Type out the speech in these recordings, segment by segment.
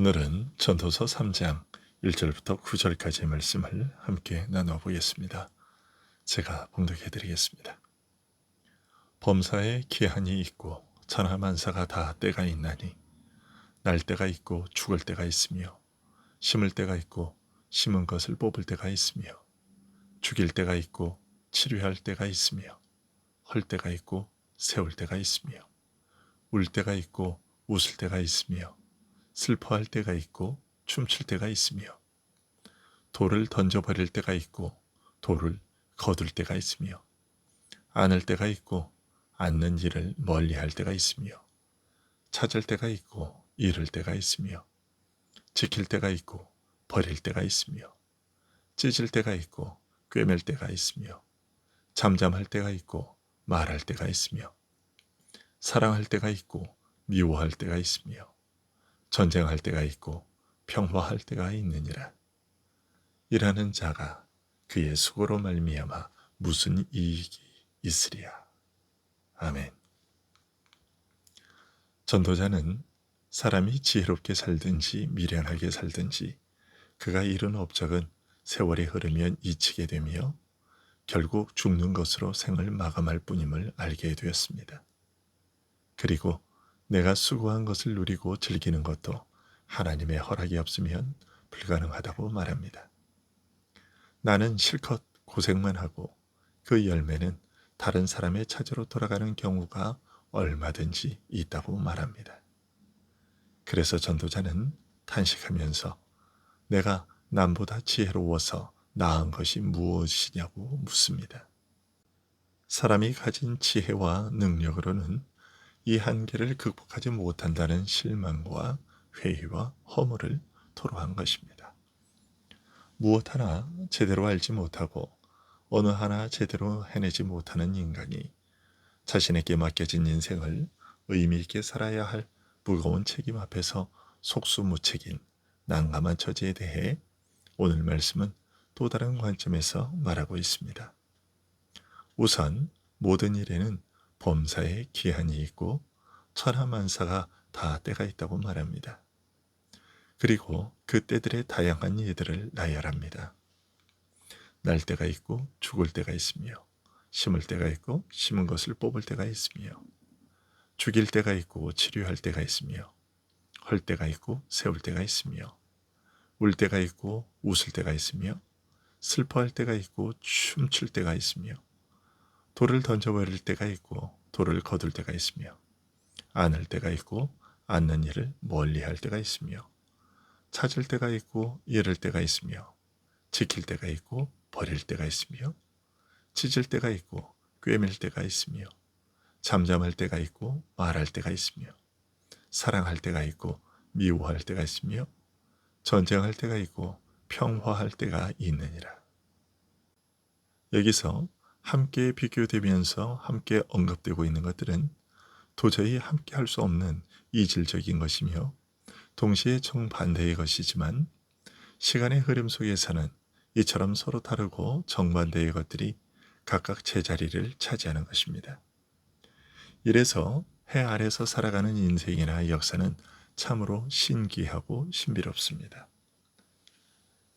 오늘은 전도서 3장 1절부터 9절까지의 말씀을 함께 나눠보겠습니다. 제가 봉독해 드리겠습니다. 범사에 기한이 있고 천하만사가 다 때가 있나니 날 때가 있고 죽을 때가 있으며 심을 때가 있고 심은 것을 뽑을 때가 있으며 죽일 때가 있고 치료할 때가 있으며 헐 때가 있고 세울 때가 있으며 울 때가 있고 웃을 때가 있으며 슬퍼할 때가 있고 춤출 때가 있으며 돌을 던져버릴 때가 있고 돌을 거둘 때가 있으며 안을 때가 있고 앉는 일을 멀리할 때가 있으며 찾을 때가 있고 잃을 때가 있으며 지킬 때가 있고 버릴 때가 있으며 찢을 때가 있고 꿰맬 때가 있으며 잠잠할 때가 있고 말할 때가 있으며 사랑할 때가 있고 미워할 때가 있으며 전쟁할 때가 있고 평화할 때가 있느니라. 일하는 자가 그의 수고로 말미암아 무슨 이익이 있으랴. 아멘. 전도자는 사람이 지혜롭게 살든지 미련하게 살든지 그가 이룬 업적은 세월이 흐르면 잊히게 되며 결국 죽는 것으로 생을 마감할 뿐임을 알게 되었습니다. 그리고 내가 수고한 것을 누리고 즐기는 것도 하나님의 허락이 없으면 불가능하다고 말합니다. 나는 실컷 고생만 하고 그 열매는 다른 사람의 차지로 돌아가는 경우가 얼마든지 있다고 말합니다. 그래서 전도자는 탄식하면서 내가 남보다 지혜로워서 나은 것이 무엇이냐고 묻습니다. 사람이 가진 지혜와 능력으로는 이 한계를 극복하지 못한다는 실망과 회의와 허물을 토로한 것입니다. 무엇 하나 제대로 알지 못하고 어느 하나 제대로 해내지 못하는 인간이 자신에게 맡겨진 인생을 의미 있게 살아야 할 무거운 책임 앞에서 속수무책인 난감한 처지에 대해 오늘 말씀은 또 다른 관점에서 말하고 있습니다. 우선 모든 일에는 범사에 기한이 있고 천하만사가 다 때가 있다고 말합니다. 그리고 그 때들의 다양한 예들을 나열합니다. 날 때가 있고 죽을 때가 있으며 심을 때가 있고 심은 것을 뽑을 때가 있으며 죽일 때가 있고 치료할 때가 있으며 헐 때가 있고 세울 때가 있으며 울 때가 있고 웃을 때가 있으며 슬퍼할 때가 있고 춤출 때가 있으며 돌을 던져버릴 때가 있고 돌을 거둘 때가 있으며 안을 때가 있고 앉는 일을 멀리할 때가 있으며 찾을 때가 있고 잃을 때가 있으며 지킬 때가 있고 버릴 때가 있으며 찢을 때가 있고 꿰맬 때가 있으며 잠잠할 때가 있고 말할 때가 있으며 사랑할 때가 있고 미워할 때가 있으며 전쟁할 때가 있고 평화할 때가 있느니라. 여기서 함께 비교되면서 함께 언급되고 있는 것들은 도저히 함께 할 수 없는 이질적인 것이며 동시에 정반대의 것이지만 시간의 흐름 속에서는 이처럼 서로 다르고 정반대의 것들이 각각 제자리를 차지하는 것입니다. 이래서 해 아래서 살아가는 인생이나 역사는 참으로 신기하고 신비롭습니다.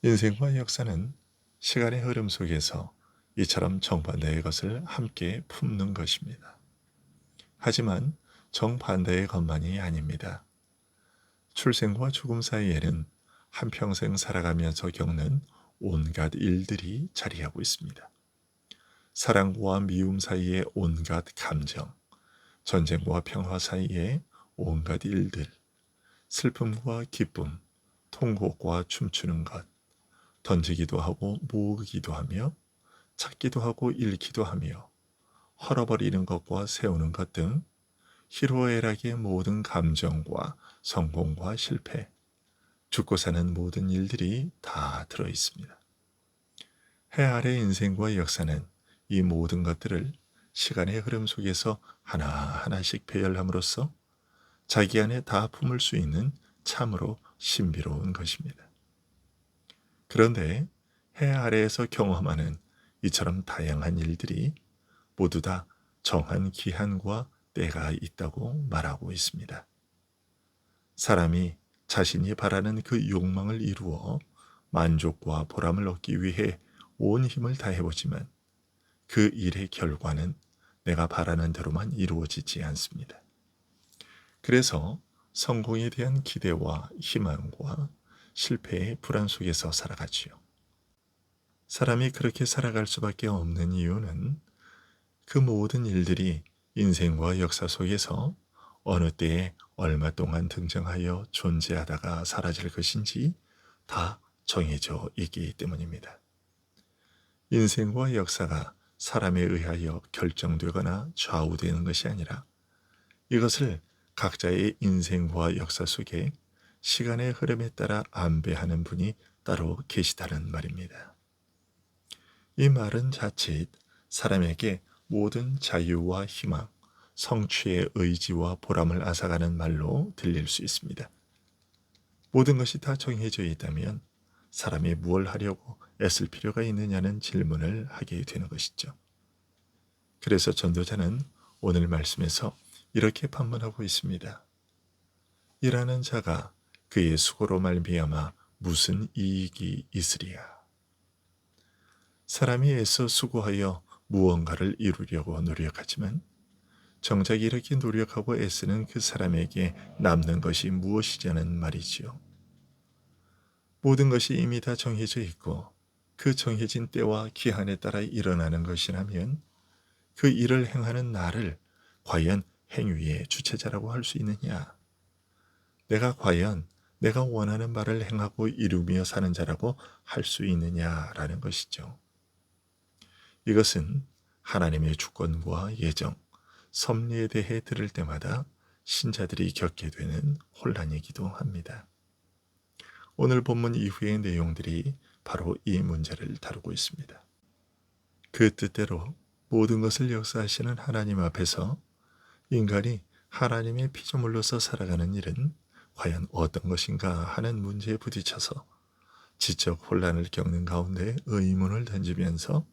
인생과 역사는 시간의 흐름 속에서 이처럼 정반대의 것을 함께 품는 것입니다. 하지만 정반대의 것만이 아닙니다. 출생과 죽음 사이에는 한평생 살아가면서 겪는 온갖 일들이 자리하고 있습니다. 사랑과 미움 사이에 온갖 감정, 전쟁과 평화 사이에 온갖 일들, 슬픔과 기쁨, 통곡과 춤추는 것, 던지기도 하고 모으기도 하며 찾기도 하고 잃기도 하며 헐어버리는 것과 세우는 것 등 희로애락의 모든 감정과 성공과 실패, 죽고 사는 모든 일들이 다 들어 있습니다. 해 아래 인생과 역사는 이 모든 것들을 시간의 흐름 속에서 하나하나씩 배열함으로써 자기 안에 다 품을 수 있는 참으로 신비로운 것입니다. 그런데 해 아래에서 경험하는 이처럼 다양한 일들이 모두 다 정한 기한과 때가 있다고 말하고 있습니다. 사람이 자신이 바라는 그 욕망을 이루어 만족과 보람을 얻기 위해 온 힘을 다해보지만 그 일의 결과는 내가 바라는 대로만 이루어지지 않습니다. 그래서 성공에 대한 기대와 희망과 실패의 불안 속에서 살아가지요. 사람이 그렇게 살아갈 수밖에 없는 이유는 그 모든 일들이 인생과 역사 속에서 어느 때에 얼마 동안 등장하여 존재하다가 사라질 것인지 다 정해져 있기 때문입니다. 인생과 역사가 사람에 의하여 결정되거나 좌우되는 것이 아니라 이것을 각자의 인생과 역사 속에 시간의 흐름에 따라 안배하는 분이 따로 계시다는 말입니다. 이 말은 자칫 사람에게 모든 자유와 희망, 성취의 의지와 보람을 앗아가는 말로 들릴 수 있습니다. 모든 것이 다 정해져 있다면 사람이 무엇을 하려고 애쓸 필요가 있느냐는 질문을 하게 되는 것이죠. 그래서 전도자는 오늘 말씀에서 이렇게 반문하고 있습니다. 일하는 자가 그의 수고로 말미암아 무슨 이익이 있으리야. 사람이 애써 수고하여 무언가를 이루려고 노력하지만 정작 이렇게 노력하고 애쓰는 그 사람에게 남는 것이 무엇이냐는 말이지요. 모든 것이 이미 다 정해져 있고 그 정해진 때와 기한에 따라 일어나는 것이라면 그 일을 행하는 나를 과연 행위의 주체자라고 할 수 있느냐? 내가 과연 내가 원하는 바를 행하고 이루며 사는 자라고 할 수 있느냐라는 것이죠. 이것은 하나님의 주권과 예정, 섭리에 대해 들을 때마다 신자들이 겪게 되는 혼란이기도 합니다. 오늘 본문 이후의 내용들이 바로 이 문제를 다루고 있습니다. 그 뜻대로 모든 것을 역사하시는 하나님 앞에서 인간이 하나님의 피조물로서 살아가는 일은 과연 어떤 것인가 하는 문제에 부딪혀서 지적 혼란을 겪는 가운데 의문을 던지면서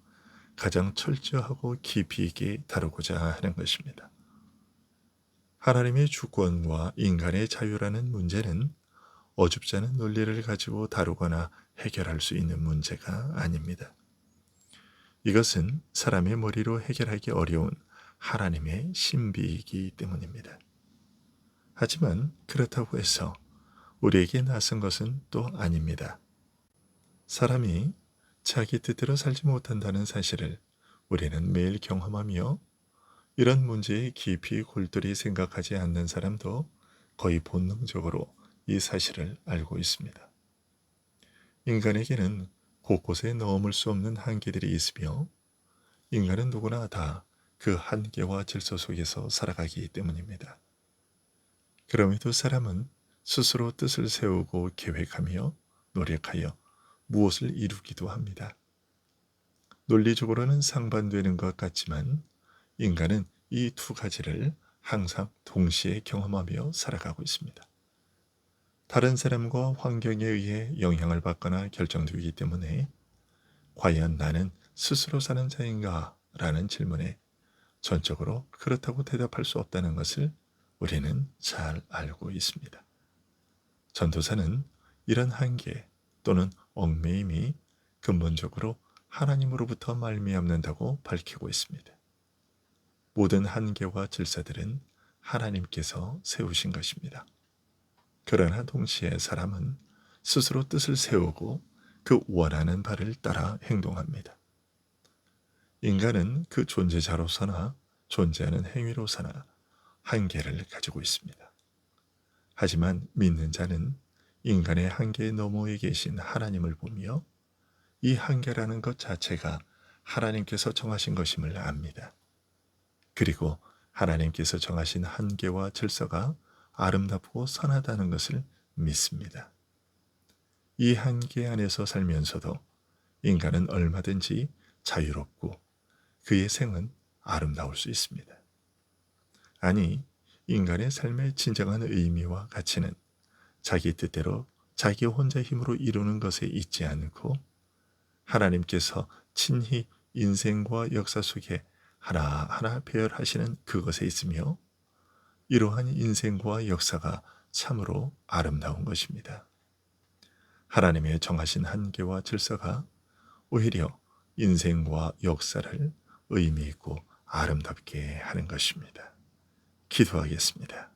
가장 철저하고 깊이 있게 다루고자 하는 것입니다. 하나님의 주권과 인간의 자유라는 문제는 어줍지 않은 논리를 가지고 다루거나 해결할 수 있는 문제가 아닙니다. 이것은 사람의 머리로 해결하기 어려운 하나님의 신비이기 때문입니다. 하지만 그렇다고 해서 우리에게 낯선 것은 또 아닙니다. 사람이 자기 뜻대로 살지 못한다는 사실을 우리는 매일 경험하며 이런 문제에 깊이 골똘히 생각하지 않는 사람도 거의 본능적으로 이 사실을 알고 있습니다. 인간에게는 곳곳에 넘을 수 없는 한계들이 있으며 인간은 누구나 다 그 한계와 질서 속에서 살아가기 때문입니다. 그럼에도 사람은 스스로 뜻을 세우고 계획하며 노력하여 무엇을 이루기도 합니다. 논리적으로는 상반되는 것 같지만 인간은 이 두 가지를 항상 동시에 경험하며 살아가고 있습니다. 다른 사람과 환경에 의해 영향을 받거나 결정되기 때문에 과연 나는 스스로 사는 자인가? 라는 질문에 전적으로 그렇다고 대답할 수 없다는 것을 우리는 잘 알고 있습니다. 전도사는 이런 한계 또는 얽매임이 근본적으로 하나님으로부터 말미암는다고 밝히고 있습니다. 모든 한계와 질서들은 하나님께서 세우신 것입니다. 그러나 동시에 사람은 스스로 뜻을 세우고 그 원하는 바를 따라 행동합니다. 인간은 그 존재자로서나 존재하는 행위로서나 한계를 가지고 있습니다. 하지만 믿는 자는 인간의 한계 너머에 계신 하나님을 보며 이 한계라는 것 자체가 하나님께서 정하신 것임을 압니다. 그리고 하나님께서 정하신 한계와 질서가 아름답고 선하다는 것을 믿습니다. 이 한계 안에서 살면서도 인간은 얼마든지 자유롭고 그의 생은 아름다울 수 있습니다. 아니, 인간의 삶의 진정한 의미와 가치는 자기 뜻대로 자기 혼자 힘으로 이루는 것에 있지 않고 하나님께서 친히 인생과 역사 속에 하나하나 배열하시는 그것에 있으며 이러한 인생과 역사가 참으로 아름다운 것입니다. 하나님의 정하신 한계와 질서가 오히려 인생과 역사를 의미 있고 아름답게 하는 것입니다. 기도하겠습니다.